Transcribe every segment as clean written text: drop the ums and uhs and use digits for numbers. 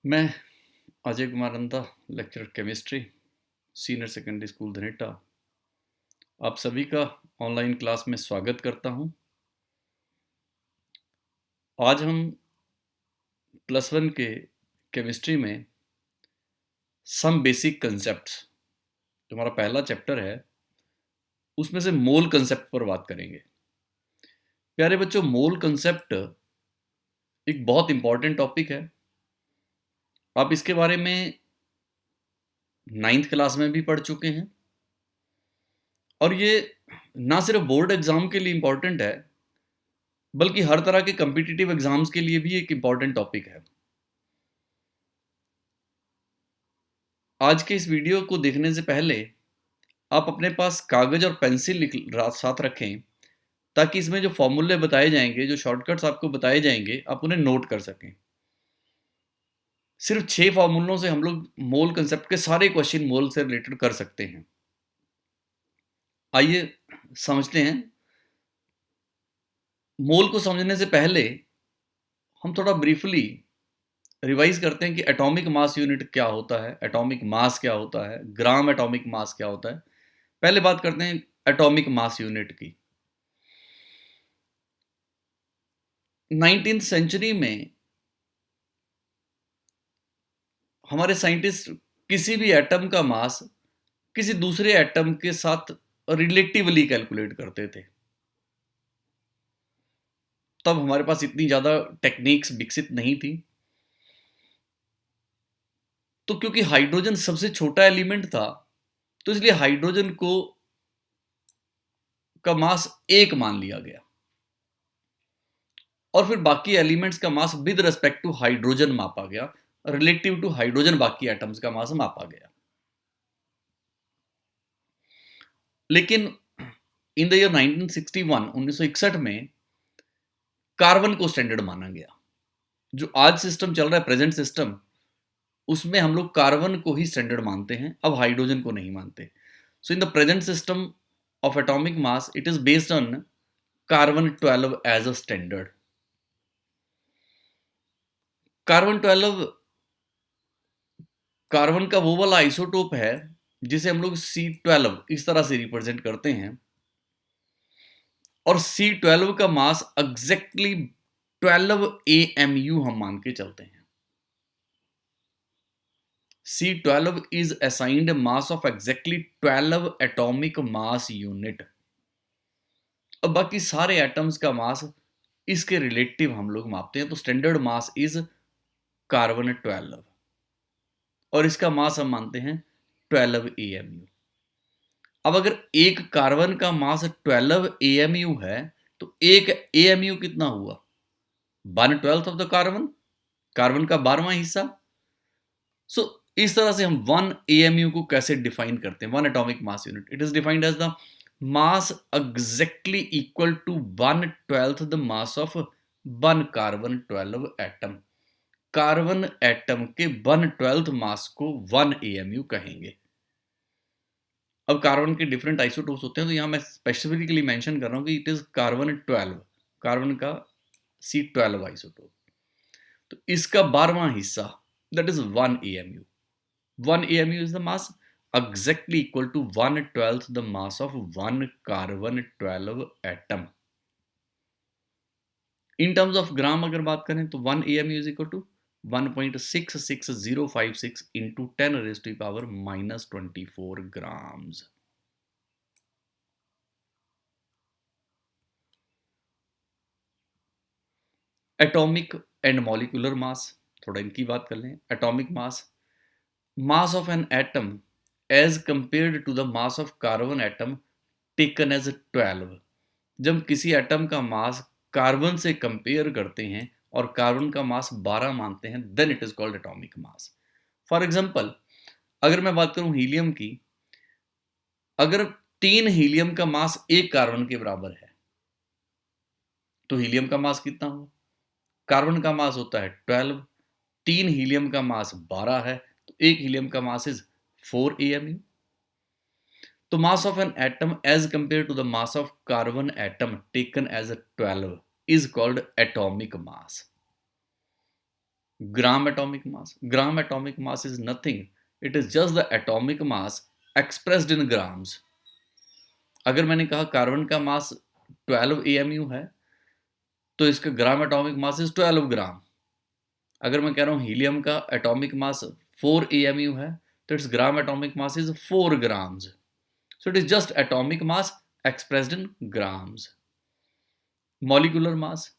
मैं Ajay Kumar Nanda, lecturer chemistry, senior secondary school Dhaneta, आप सभी का ऑनलाइन क्लास में स्वागत करता हूं। आज हम +1 के केमिस्ट्री में सम बेसिक कंसेप्ट्स, जो हमारा पहला चैप्टर है, उसमें से मोल कंसेप्ट पर बात करेंगे। प्यारे बच्चों, मोल कंसेप्ट एक बहुत इंपॉर्टेंट टॉपिक है। आप इसके बारे में 9th क्लास में भी पढ़ चुके हैं और ये ना सिर्फ बोर्ड एग्जाम के लिए इंपॉर्टेंट है, बल्कि हर तरह के कम्पिटिटिव एग्जाम्स के लिए भी एक इंपॉर्टेंट टॉपिक है। आज के इस वीडियो को देखने से पहले आप अपने पास कागज और पेंसिल साथ रखें, ताकि इसमें जो फॉर्मूले बताए जाएंगे, जो शॉर्टकट्स आपको बताए जाएंगे, आप उन्हें नोट कर सकें। सिर्फ 6 फॉर्मूलों से हम लोग मोल कंसेप्ट के सारे क्वेश्चन मोल से रिलेटेड कर सकते हैं। आइए समझते हैं। मोल को समझने से पहले हम थोड़ा ब्रीफली रिवाइज करते हैं कि एटॉमिक मास यूनिट क्या होता है, एटॉमिक मास क्या होता है, ग्राम एटॉमिक मास क्या होता है। पहले बात करते हैं एटॉमिक मास यूनिट की। 19th सेंचुरी में हमारे साइंटिस्ट किसी भी एटम का मास किसी दूसरे एटम के साथ रिलेटिवली कैलकुलेट करते थे। तब हमारे पास इतनी ज़्यादा टेक्निक्स विकसित नहीं थी, तो क्योंकि हाइड्रोजन सबसे छोटा एलिमेंट था, तो इसलिए हाइड्रोजन को का मास 1 मान लिया गया और फिर बाकी एलिमेंट्स का mass with respect to hydrogen मापा गया, रिलेटिव टू हाइड्रोजन बाकी एटम्स का मास मापा गया। लेकिन इन द ईयर 1961 1961 में कार्बन को स्टैंडर्ड माना गया। जो आज सिस्टम चल रहा है, प्रेजेंट सिस्टम, उसमें हम लोग कार्बन को ही स्टैंडर्ड मानते हैं, अब हाइड्रोजन को नहीं मानते। So in the present system of atomic mass it is based on carbon 12 as a standard. Carbon 12 carbon का वो वाला आइसोटोप है जिसे हम लोग C12 इस तरह से रिप्रेजेंट करते हैं, और C12 का मास एग्जैक्टली 12 AMU हम मान के चलते हैं। C12 is assigned a mass of exactly 12 atomic mass unit। अब बाकी सारे एटम्स का मास इसके रिलेटिव हम लोग मापते हैं, तो स्टैंडर्ड मास इज कार्बन 12 और इसका मास हम मानते हैं 12 AMU। अब अगर एक कार्बन का मास 12 AMU है, तो एक AMU कितना हुआ? 1/12 ऑफ द कार्बन, कार्बन का 12वां हिस्सा। सो इस तरह से हम 1 AMU को कैसे डिफाइन करते हैं? 1 atomic mass unit, it is defined as the mass exactly equal to 1/12 the mass of 1 carbon 12 atom. Carbon atom के 1/12 मास को 1 AMU कहेंगे। अब कार्बन के डिफरेंट आइसोटोप्स होते हैं, तो यहां मैं स्पेसिफिकली मेंशन कर रहा हूं कि इट इज कार्बन 12, कार्बन का C12 आइसोटोप। तो इसका 12वां हिस्सा, that is 1 AMU। 1 AMU is the mass exactly equal to 1/12 the mass of 1 carbon 12 atom। in terms of gram अगर बात करें तो 1 AMU is equal to 1.66056 into 10 raised to the power -24 grams। Atomic and molecular mass, थोड़ा इनकी बात कर लें। Atomic mass, mass of an atom as compared to the mass of carbon atom taken as 12। जब किसी एटम का mass carbon से compare करते हैं और कार्बन का मास 12 मानते हैं, then it is called atomic mass. For example, अगर मैं बात करूं हीलियम की, अगर 3 हीलियम का मास एक कार्बन के बराबर है, तो हीलियम का मास कितना हुआ? कार्बन का मास होता है 12, 3 हीलियम का मास 12 है, तो एक हीलियम का मास इज 4 AMU। तो mass of an atom as compared to the mass of carbon atom taken as a 12 is called atomic mass। Gram atomic mass, gram atomic mass is nothing, it is just the atomic mass expressed in grams. अगर मैंने कहा carbon का मास 12 AMU है तो इसका ग्राम atomic mass is 12 ग्राम। अगर मैं कह रहा हूँ हीलियम का एटॉमिक मास 4 AMU है तो it's gram atomic mass is 4 grams. So it is just atomic mass expressed in grams. Molecular mass,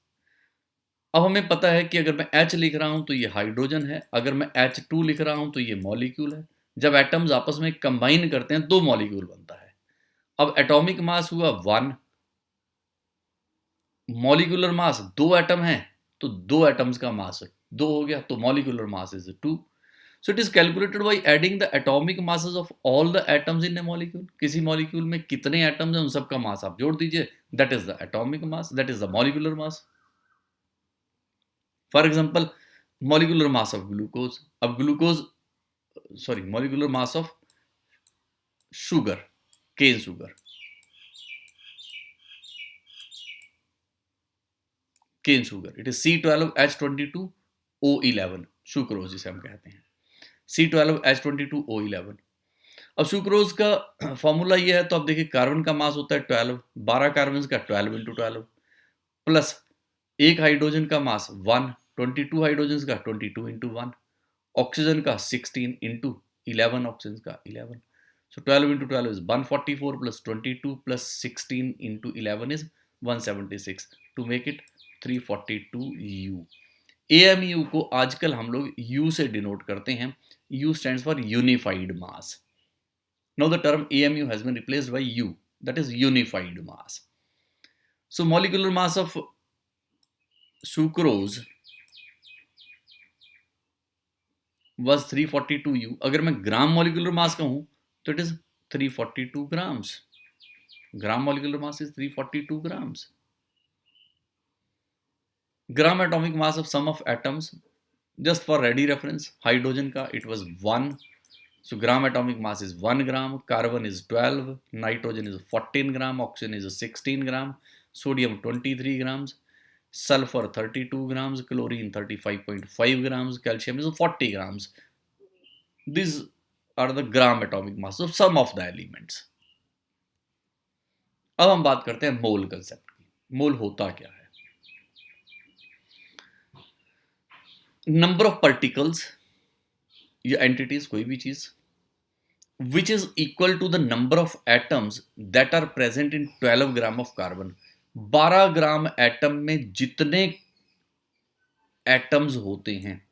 अब हमें पता है कि अगर मैं H लिख रहा हूं तो ये हाइड्रोजन है, अगर मैं H2 लिख रहा हूं तो ये मॉलिक्यूल है। जब एटम्स आपस में कंबाइन करते हैं तो मॉलिक्यूल बनता है। अब एटॉमिक मास हुआ 1, मॉलिक्यूलर मास 2 एटम है तो 2 एटम्स का मास 2 हो गया, तो molecular mass is 2। So it is calculated by adding the atomic masses of all the atoms in A molecule. किसी मॉलिक्यूल में कितने एटम्स हैं उन सबका मास आप जोड़ दीजिए, that is the atomic mass, that is the molecular mass. For example molecular mass of glucose, अब glucose sorry molecular mass of sugar, cane sugar, cane sugar, it is C12H22O11, sucrose जिसे हम कहते हैं, C12H22O11। अब sucrose का formula ये है, तो अब देखिए कार्बन का मास होता है 12, 12 कार्बन का 12 इंटू 12 प्लस एक हाइड्रोजन का मास 1, 22 हाइड्रोजन का 22 इंटू 1, ऑक्सीजन का 16 इंटू 11, ऑक्सीजन का 11। So 12 into 12 is 144 plus 22 plus 16 into 11 is 176 to make it 342 U। AMU को आजकल हम लोग U से डिनोट करते हैं। U stands for unified mass। Now the term AMU has been replaced by U, that is unified mass। So molecular mass of sucrose was 342 U। अगर मैं ग्राम molecular mass कहूँ तो it is 342 grams। Gram molecular mass is 342 grams। Gram atomic mass of sum of atoms, just for ready reference, hydrogen का it was 1, so gram atomic mass is 1 gram, carbon is 12, nitrogen is 14 gram, oxygen is 16 gram, sodium 23 grams, sulfur 32 grams, chlorine 35.5 grams, calcium is 40 grams। These are the gram atomic mass of sum of the elements। अब हम बात करते हैं मोल concept की। मोल होता क्या है? Number of particles या एंटिटीज, कोई भी चीज, which is equal to the number of atoms that are present in 12 gram of carbon. 12 gram atom में जितने एटम्स होते हैं,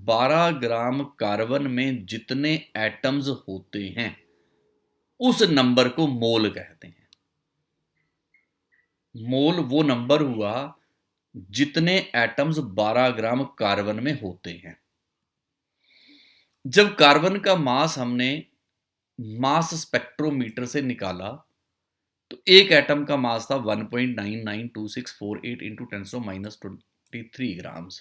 12 ग्राम कार्बन में जितने एटम्स होते हैं, उस नंबर को मोल कहते हैं। मोल वो नंबर हुआ जितने एटम्स 12 ग्राम कार्बन में होते हैं। जब कार्बन का मास हमने मास स्पेक्ट्रोमीटर से निकाला तो एक एटम का मास था 1.992648 इंटू 10⁻⁻23 ग्राम्स।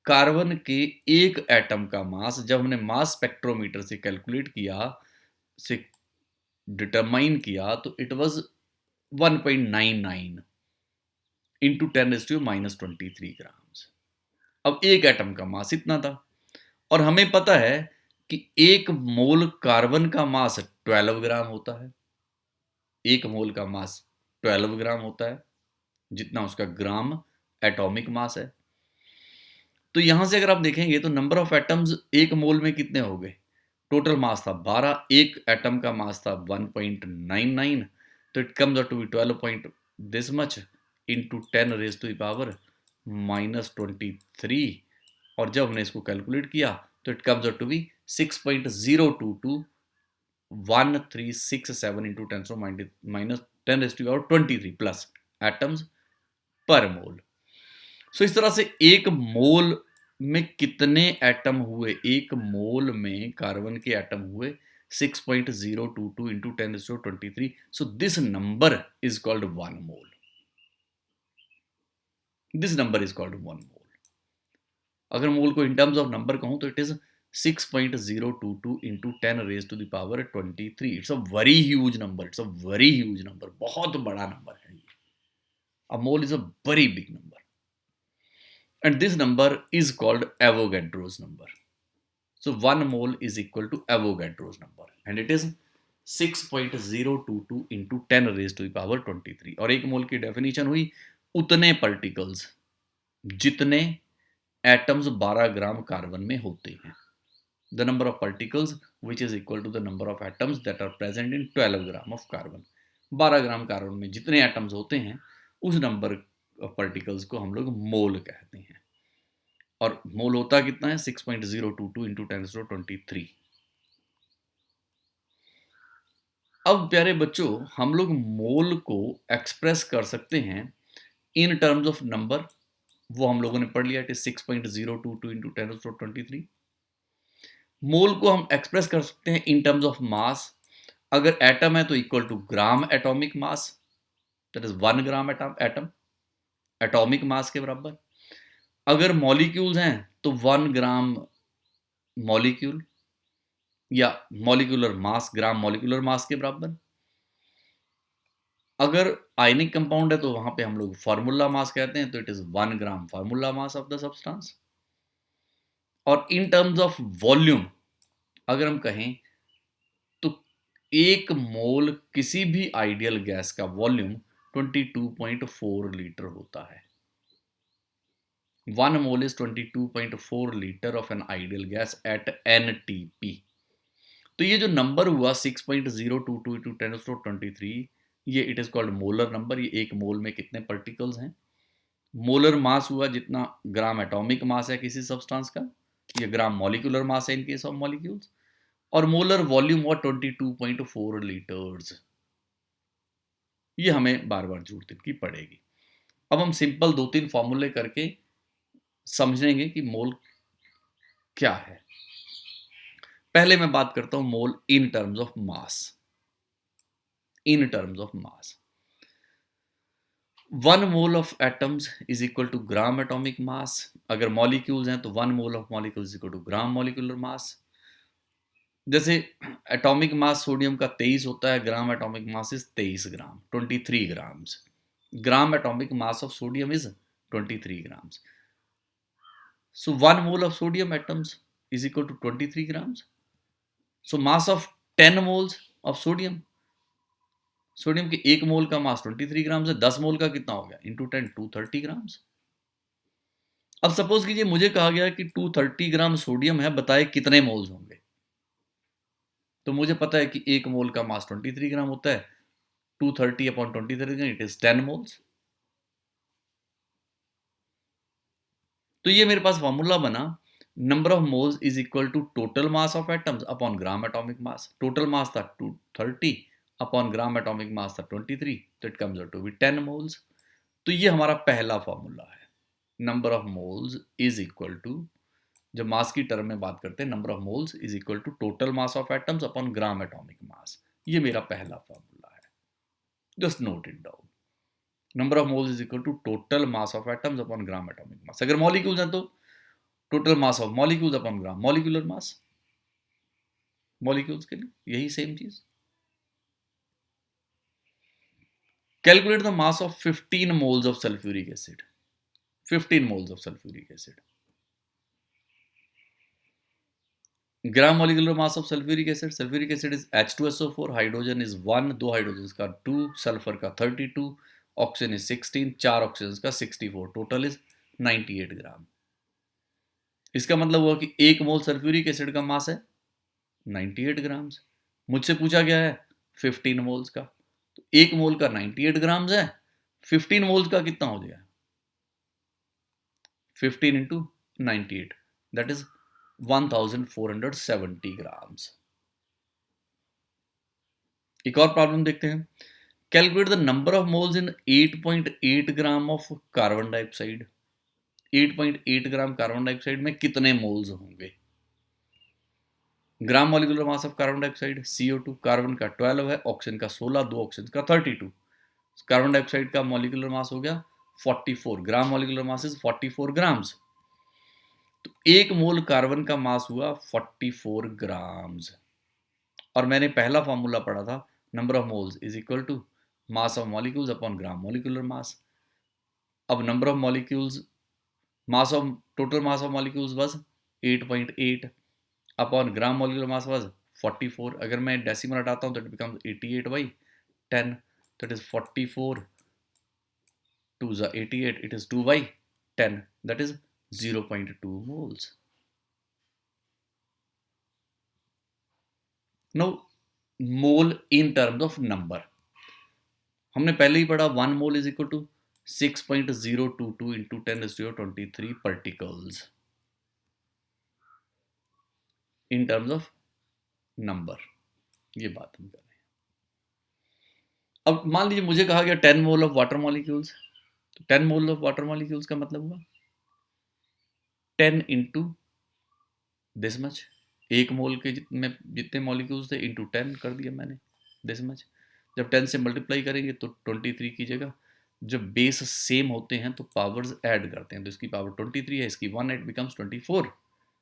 कार्बन के एक एटम का मास जब हमने मास स्पेक्ट्रोमीटर से कैलकुलेट किया, से डिटरमाइन किया, तो इट वाज 1.99 इंटू 10⁻⁻23 ग्राम्स। अब एक एटम का मास इतना था, और हमें पता है कि एक मोल कार्बन का मास 12 ग्राम होता है। एक मोल का मास 12 ग्राम होता है, जितना उसका ग्राम एटॉमिक मास है। तो यहां से अगर आप देखेंगे तो नंबर ऑफ एटम्स एक मोल में कितने हो गए? टोटल मास था 12, एक एटम का मास था 1.99, तो it comes out to be 12 point this much into 10⁻⁻23। और जब हमने इसको कैलकुलेट किया तो it comes out to be 6.0221367 into 10⁻⁻23 plus atoms per mole. सो इस तरह से एक मोल में कितने एटम हुए? एक मोल में कार्बन के एटम हुए 6.022 into 10⁻23। So this number is called 1 mole. This number is called 1 mole. अगर मोल को इन टर्म्स ऑफ नंबर कहूं तो it is 6.022 into 10⁻23। It's a very huge number, it's a very huge number, बहुत बड़ा number है ये। A mole is a very big number. and this number is called Avogadro's number. So 1 mole is equal to Avogadro's number and it is 6.022 into 10 raised to the power 23 और 1 मोल की definition हुई उतने particles जितने atoms 12 gram carbon में होते हैं. The number of particles which is equal to the number of atoms that are present in 12 gram of carbon. 12 gram carbon में जितने एटम्स होते हैं उस नंबर ऑफ पार्टिकल्स को हम लोग मोल कहते हैं. और मोल होता कितना है 6.022 इंटू 10⁻23. अब प्यारे बच्चों हम लोग मोल को एक्सप्रेस कर सकते हैं इन टर्म्स ऑफ नंबर. वो हम लोगों ने पढ़ लिया. It is 6.022 into 10⁻23. मोल को हम एक्सप्रेस कर सकते हैं इन टर्म्स ऑफ मास. अगर एटम है तो equal to gram atomic mass, that is 1 gram atom atomic mass के बराबर. अगर मॉलिक्यूल्स हैं तो 1 ग्राम मॉलिक्यूल या molecular mass gram molecular mass के बराबर. अगर आयनिक कंपाउंड है तो वहां पे हम लोग फार्मूला मास कहते हैं, तो it is 1 gram formula mass of the substance. और इन टर्म्स ऑफ वॉल्यूम अगर हम कहें तो 1 मोल किसी भी आइडियल गैस का वॉल्यूम 22.4 लीटर होता है. 1 mole is 22.4 liter of an ideal gas at NTP. तो ये जो नंबर हुआ 6.022 into 10⁻23 ये it is called molar number. ये 1 मोल में कितने पार्टिकल्स हैं. मोलर मास हुआ जितना ग्राम एटॉमिक मास है किसी सब्सटेंस का, ये ग्राम मॉलिक्यूलर मास है इन केस ऑफ मॉलिक्यूल्स. और मोलर वॉल्यूम हुआ 22.4 लीटर्स. ये हमें बार बार जरूरत की पड़ेगी. अब हम सिंपल 2-3 फॉर्मूले करके समझेंगे कि मोल क्या है. पहले मैं बात करता हूं mole in terms of mass. In terms of mass 1 mole of atoms is equal to gram atomic mass. अगर मॉलिक्यूल्स हैं तो 1 mole of molecules is equal to gram molecular mass. जैसे एटॉमिक मास सोडियम का 23 होता है, gram atomic mass is 23 gram 23 grams. Gram atomic mass of sodium is 23 grams. So 1 mole of sodium atoms is equal to 23 grams. So mass of 10 moles of sodium. Sodium के 1 मोल का मास 23 grams है. 10 मोल का कितना हो गया इंटू 10 230 ग्राम्स. अब suppose कीजिए मुझे कहा गया कि 230 ग्राम सोडियम है, बताए कितने मोल्स होंगे. तो मुझे पता है कि 1 मोल का मास 23 ग्राम होता है. 230 अपॉन 23 इट इज 10 मोल्स. तो ये मेरे पास फॉर्मूला बना. Number of moles is equal to total mass of atoms upon gram atomic mass. Total mass था 230 अपॉन ग्राम एटॉमिक मास था 23, तो it comes out to be 10 moles. तो ये हमारा पहला फॉर्मूला है. Number of moles is equal to, जब मास की टर्म में बात करते हैं, number of moles is equal to total mass of atoms upon gram atomic mass. ये मेरा पहला फॉर्मूला है. Just note it down. Number of moles is equal to total mass of atoms upon gram atomic mass. अगर molecules हैं तो total mass of molecules upon gram molecular mass. Molecules के लिए यही सेम चीज. Calculate the mass of 15 moles of sulphuric acid. 15 moles of sulphuric acid. Gram molecular mass of sulphuric acid. Sulphuric acid is H2SO4. Hydrogen is 1, 2 hydrogen का 2, sulphur का 32, oxygen is 16, 4 oxygen का 64. Total is 98 ग्राम. इसका मतलब हुआ कि 1 मोल sulphuric acid का मास है 98 grams. मुझसे पूछा गया है 15 मोल्स का. तो 1 मोल का 98 ग्राम्स है. 15 मोल्स का कितना हो गया 15 इंटू 98, दैट इज 1470 ग्राम्स. एक और प्रॉब्लम देखते हैं. Calculate the number of moles in 8.8 gram of carbon dioxide. 8.8 gram carbon dioxide में कितने मोल्स होंगे. ग्राम molecular mass of carbon dioxide CO2. Carbon का 12 है, ऑक्सीजन का 16, 2 ऑक्सीजन का 32. कार्बन डाइऑक्साइड का मॉलिक्यूलर मास हो गया 44. ग्राम मॉलिक्यूलर मास इज 44 ग्राम्स. तो 1 मोल कार्बन का मास हुआ 44 ग्राम्स. और मैंने पहला फॉर्मूला पढ़ा था, number of moles is equal to mass of molecules upon gram molecular mass. अब number of molecules mass of total mass of molecules was 8.8 upon gram molecular mass was 44. अगर मैं डेसिमल हटाता हूँ तो इट बिकम्स 88/10. तो it is 44 2 is 88, it is 2/10, that is 0.2 moles. Now mole in terms of number, हमने पहले ही पढ़ा 1 mole is equal to 6.022 into 10⁻23 particles in terms of number. ये बात हम कर रहे हैं. अब मान लीजिए मुझे कहा गया 10 मोल ऑफ वाटर मॉलिक्यूल्स, तो 10 मोल ऑफ वाटर मॉलिक्यूल्स का मतलब हुआ 10 इंटू दिस मच, एक मोल के जितने मॉलिक्यूल्स थे इंटू 10 कर दिया मैंने दिस मच. जब 10 से मल्टीप्लाई करेंगे तो 23 की जगह जब बेस सेम होते हैं तो पावर्स ऐड करते हैं, तो इसकी पावर 23 है, इसकी 1, it becomes 24.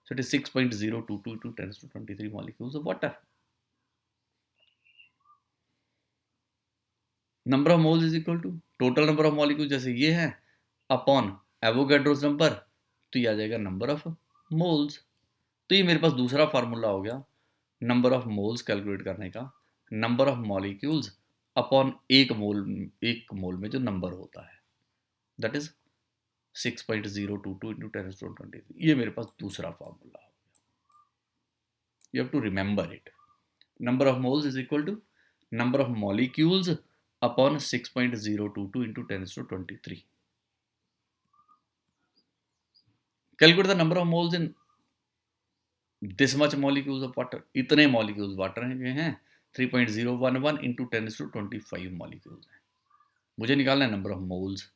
So it is 6.022 to 10⁻23 molecules of water. Number of moles is equal to total number of molecule जैसे ये है अपॉन एवोगैड्रोस नंबर, तो ये आ जाएगा नंबर ऑफ मोल्स. तो ये मेरे पास दूसरा फार्मूला हो गया नंबर ऑफ मोल्स कैलकुलेट करने का, नंबर ऑफ मॉलिक्यूल्स अपॉन एक मोल में जो नंबर होता है, दैट इज 6.022 इंटू 10⁻23. ये मेरे पास दूसरा फार्मूला हो गया. You have to remember it. Number of moles is equal to number of molecules upon 6.022 into 10⁻23. Calculate the number of moles in this much molecules of water. इतने molecules water हैं 3.011 into 10⁻25 molecules हैं. मुझे निकालना है number of moles.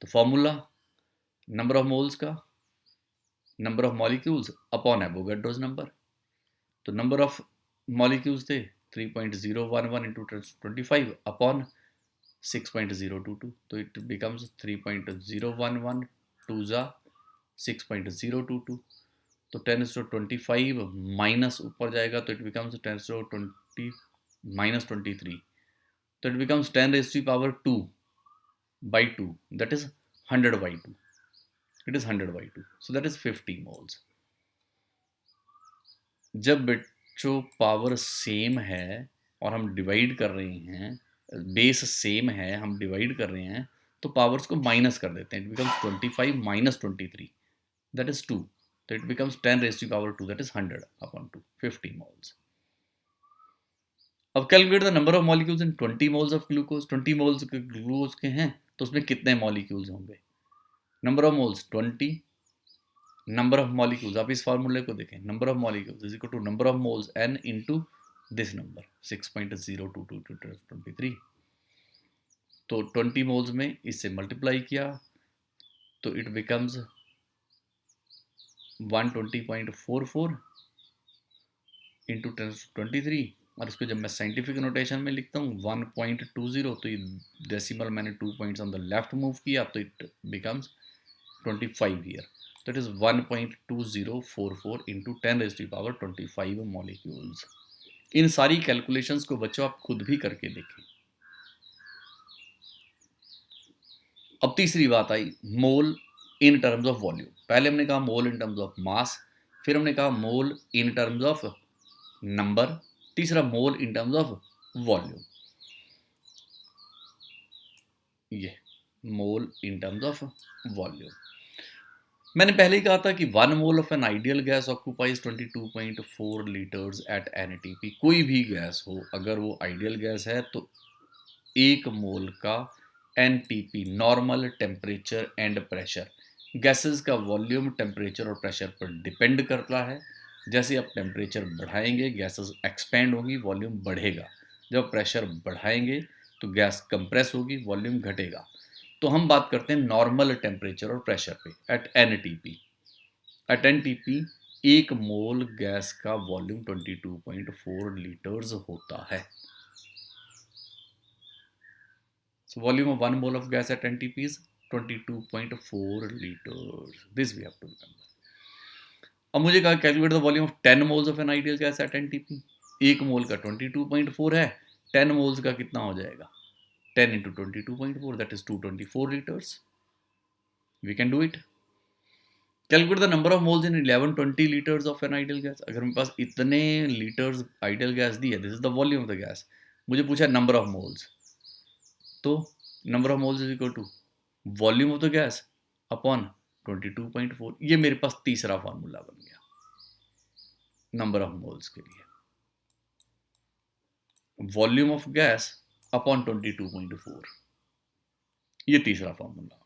तो formula number of moles का number of molecules upon Avogadro's number. तो number of molecules थे 3.011 इंटू 10⁻25 अपॉन 6.022, तो इट बिकम्स 3.011 2 जा 6.022. तो 10⁻25 माइनस ऊपर जाएगा तो इट बिकम्स 10⁻20 माइनस 23, तो it becomes 10⁻2/2, that is 100/2. It is 100/2, so that is 50 moles. जब बच्चों पावर सेम है और हम डिवाइड कर रहे हैं, बेस सेम है, हम डिवाइड कर रहे हैं, तो पावर्स को माइनस कर देते हैं. It becomes 25 minus 23, that is 2. So it becomes 10⁻2, that is 100/2, 50 moles. अब calculate the number of molecules in 20 moles of glucose. 20 moles glucose के हैं तो उसमें कितने मॉलिक्यूल्स होंगे. Number of moles 20, number of molecules, आप इस फार्मूले को देखें, number of molecules is equal to number of moles n into this number 6.022 to 23. तो 20 मोल्स में इससे मल्टीप्लाई किया तो इट बिकम्स 120.44 इंटू 10⁻23. और इसको जब मैं साइंटिफिक नोटेशन में लिखता हूँ 1.20, तो ये डेसिमल मैंने 2 points on the left move किया तो इट बिकम्स 25 हियर. तो इट इज 1.2044 इंटू 10⁻25 मॉलिक्यूल्स. इन सारी कैलकुलेशंस को बच्चों आप खुद भी करके देखें. अब तीसरी बात आई मोल इन टर्म्स ऑफ वॉल्यूम. पहले हमने कहा मोल इन टर्म्स ऑफ मास, फिर हमने कहा mole in terms of number, तीसरा mole in terms of volume. ये mole in terms of volume. मैंने पहले ही कहा था कि 1 mole of an ideal gas occupies 22.4 litres at NATP. कोई भी गैस हो, अगर वो आइडियल गैस है तो 1 मोल का NTP normal temperature and pressure, gases का वॉल्यूम टेम्परेचर और प्रेशर पर डिपेंड करता है. जैसे आप टेम्परेचर बढ़ाएंगे गैसेस एक्सपेंड होगी, वॉल्यूम बढ़ेगा. जब प्रेशर बढ़ाएंगे तो गैस कंप्रेस होगी, वॉल्यूम घटेगा. तो हम बात करते हैं नॉर्मल टेम्परेचर और प्रेशर पे at NTP. At NTP 1 mole gas का वॉल्यूम 22.4 लीटर्स होता है. So volume of 1 mole of gas at NTP is 22.4 liters. This we have to remember. अब मुझे कहा calculate the volume of 10 moles of an ideal gas at NTP. 1 मोल का 22.4 है, 10 moles का कितना हो जाएगा, 10 into 22.4, that is 224 litres. We can do it. Calculate the number of moles in 1120 litres of an ideal gas. अगर मेरे पास इतने लीटर्स आइडियल गैस दी है, this is the volume of the gas, मुझे पूछा नंबर ऑफ मोल्स, तो number of moles is equal to volume of the gas upon 22.4. ये मेरे पास तीसरा फार्मूला बन गया नंबर ऑफ मोल्स के लिए. वॉल्यूम ऑफ गैस अपॉन 22.4, ये तीसरा फार्मूला हो गया.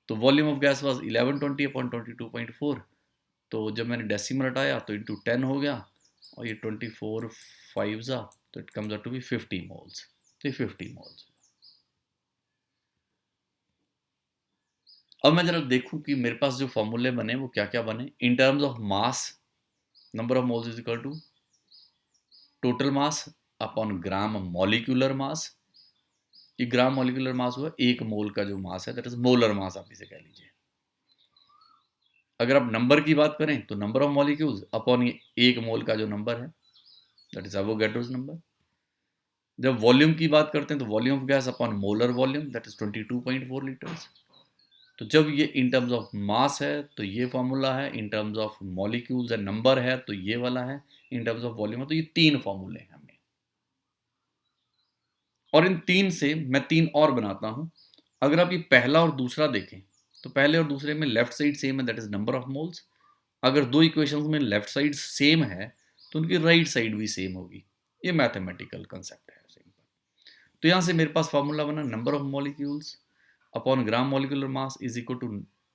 तो volume of gas was 1120 upon 22.4. तो जब मैंने डेसिमल हटाया तो इंटू 10 हो गया, और ये 24 5 जा, तो it comes out to be 50 moles. तो 50 मोल्स. अब मैं जरा देखूं कि मेरे पास जो फॉर्मूले बने वो क्या क्या बने. In terms of mass, number of moles is equal to total mass upon gram molecular mass. ये ग्राम मॉलिक्यूलर मास हुआ एक मोल का जो मास है, दैट इज मोलर मास आप इसे कह लीजिए. अगर आप नंबर की बात करें तो नंबर ऑफ मॉलिक्यूल्स अपॉन ये एक मोल का जो नंबर है, दैट इज एवोगैड्रोस नंबर. जब वॉल्यूम की बात करते हैं तो volume of gas upon molar volume, that is 22.4 litres. तो जब ये इन टर्म्स ऑफ मास है तो ये फॉर्मूला है, इन terms of molecules and number है तो ये वाला है, इन टर्म्स ऑफ वॉल्यूम है तो ये तीन फॉर्मूले हैं हमें. और इन तीन से मैं तीन और बनाता हूं. अगर आप ये पहला और दूसरा देखें तो पहले और दूसरे में लेफ्ट साइड सेम है, that is number of moles. अगर दो इक्वेशंस में लेफ्ट साइड सेम है तो उनकी राइट साइड भी सेम होगी. ये मैथमेटिकल कंसेप्ट है सिंपल. तो यहां से मेरे पास फॉर्मूला बना number of molecules upon gram molecular mass is equal to,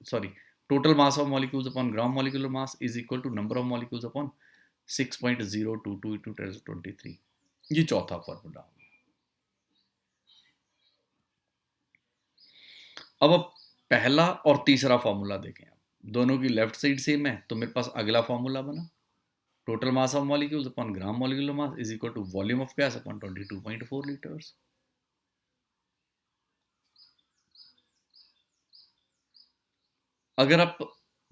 sorry, total mass of molecules upon gram molecular mass is equal to number of molecules upon 6.022 into 1023. ये चौथा formula. अब आप पहला और तीसरा फॉर्मूला देखें, आप दोनों की लेफ्ट साइड सेम है तो मेरे पास अगला फॉर्मूला बना total mass of molecules upon gram molecular mass is equal to volume of gas upon 22.4 litres. अगर आप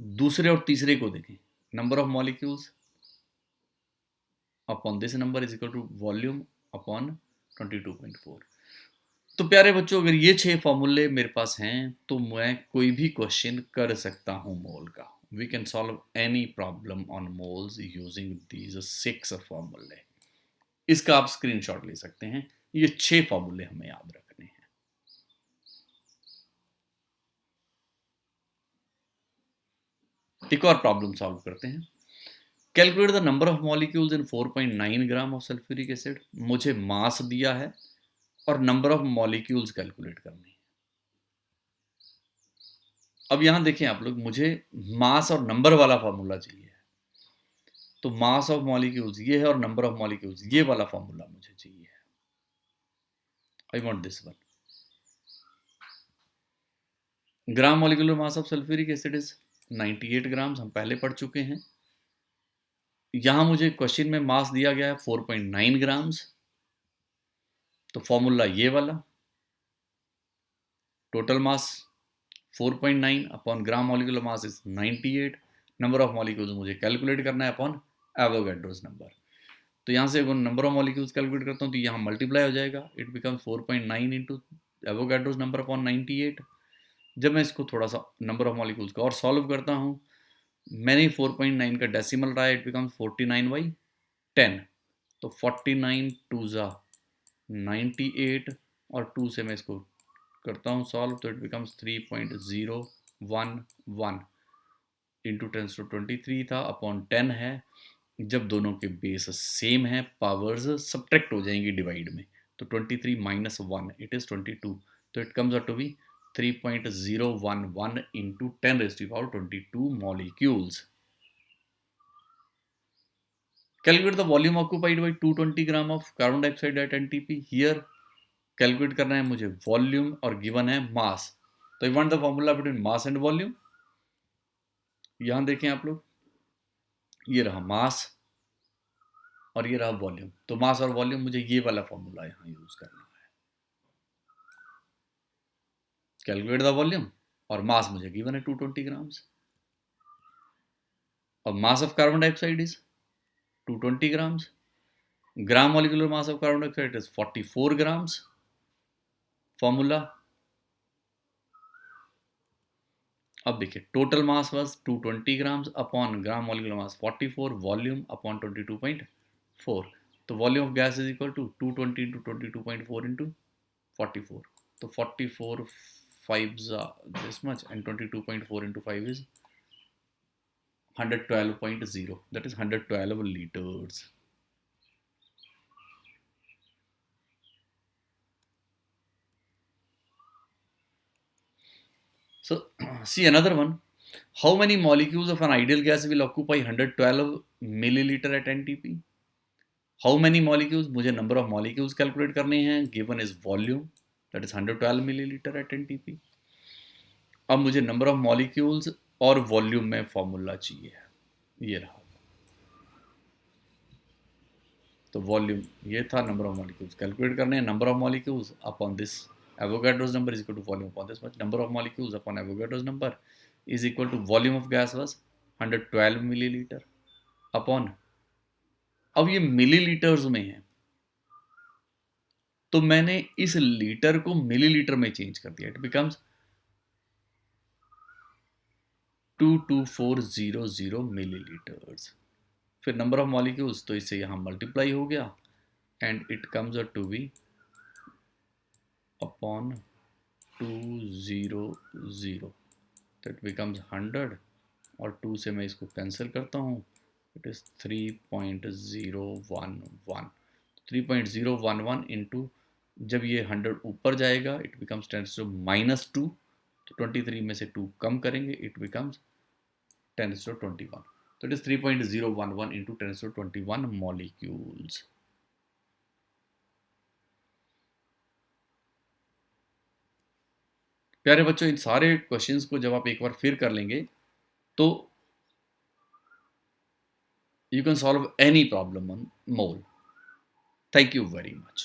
दूसरे और तीसरे को देखें, number of molecules upon this number is equal to volume upon 22.4. तो प्यारे बच्चों, अगर ये 6 फॉर्मूले मेरे पास हैं तो मैं कोई भी क्वेश्चन कर सकता हूं मोल का. We can solve any problem on moles using these 6 फॉर्मूले. इसका आप स्क्रीनशॉट ले सकते हैं. ये 6 फॉर्मूले हमें याद रखने हैं. एक और प्रॉब्लम सॉल्व करते हैं. Calculate the number of molecules in 4.9 gram of sulphuric acid. मुझे मास दिया है और नंबर ऑफ मॉलिक्यूल्स कैलकुलेट करनी है. अब यहां देखें आप लोग, मुझे मास और नंबर वाला फॉर्मूला चाहिए. तो मास ऑफ मॉलिक्यूल्स ये है और नंबर ऑफ मॉलिक्यूल्स ये वाला फॉर्मूला मुझे चाहिए. I want this one. Gram molecular mass of sulphuric acid is 98 grams, हम पहले पढ़ चुके हैं. यहां मुझे क्वेश्चन में मास दिया गया है 4.9 ग्राम्स. तो फॉर्मूला ये वाला total mass 4.9 upon gram molecular mass is 98. Number of molecules मुझे कैलकुलेट करना है अपॉन एवोगैड्रोस नंबर. तो यहाँ से अगर नंबर ऑफ मॉलिक्यूल्स कैलकुलेट करता हूँ तो यहाँ मल्टीप्लाई हो जाएगा. It becomes 4.9 into Avogadro's number upon 98. जब मैं इसको थोड़ा सा नंबर ऑफ मॉलिक्यूल्स का और सॉल्व करता हूँ, मैंने 4.9 का डेसिमल रहा है, इट बिकम्स 49/10. तो 49 टू ज़ा 98 और 2 से मैं इसको करता हूँ सॉल्व, तो इट बिकम्स 3.011 इंटू 10⁻23 था अपॉन 10 है. जब दोनों के बेस सेम है, पावर्स सब्ट्रैक्ट हो जाएंगी डिवाइड में. तो 23 माइनस 1 इट इज 22. तो it comes out to be 3.011 into 10⁻22 molecules. Calculate the volume occupied by 220 gram of carbon dioxide at NTP. Here calculate करना है मुझे वॉल्यूम और गिवन है मास. तो I want the formula between mass and volume. यहां देखें आप लोग, ये रहा मास और ये रहा वॉल्यूम. तो मास और वॉल्यूम मुझे ये वाला फॉर्मूला यहां यूज करना है. कैलकुलेट द वॉल्यूम और मास मुझे गिवन है 220 ग्राम्स. और mass of carbon dioxide is 220 grams. Gram molecular mass of carbon dioxide is 44 grams. Formula अब देखिए total mass was 220 grams upon gram molecular mass 44, volume upon 22.4। तो volume of gas is equal to 220 into 22.4 into 44। तो 44 5s are this much and 22.4 into 5 is 112.0, that is 112 liters. So see another one. How many molecules of an ideal gas will occupy 112 milliliter at NTP? How many molecules? मुझे number of molecules calculate करने हैं. Given is volume, that is 112 milliliter at NTP. अब मुझे number of molecules और volume में formula चाहिए. ये रहा. तो वॉल्यूम ये था, नंबर ऑफ मॉलिक्यूल्स कैलकुलेट करने हैं. Number of molecules upon this Avogadro's number is equal to volume upon this much. Number of molecules upon Avogadro's number is equal to volume of gas was 112 millilitre upon, अब ये millilitres में है तो मैंने इस litre को millilitre में change कर दिया. It becomes 22400 millilitres. फिर नंबर ऑफ मॉलिक्यूल्स तो इससे यहाँ मल्टीप्लाई हो गया and it comes out to be upon 200, that becomes 100 और 2 से मैं इसको कैंसिल करता हूँ. It is 3.011. 3.011 इंटू, जब ये 100 ऊपर जाएगा इट बिकम्स 10⁻². तो 23 में से 2 कम करेंगे इट बिकम्स 10⁻21. तो इट इज़ 3.011 इंटू 10⁻21 मॉलिक्यूल्स. प्यारे बच्चों, इन सारे क्वेश्चंस को जब आप एक बार फिर कर लेंगे तो you can solve any problem on mole. Thank you very much.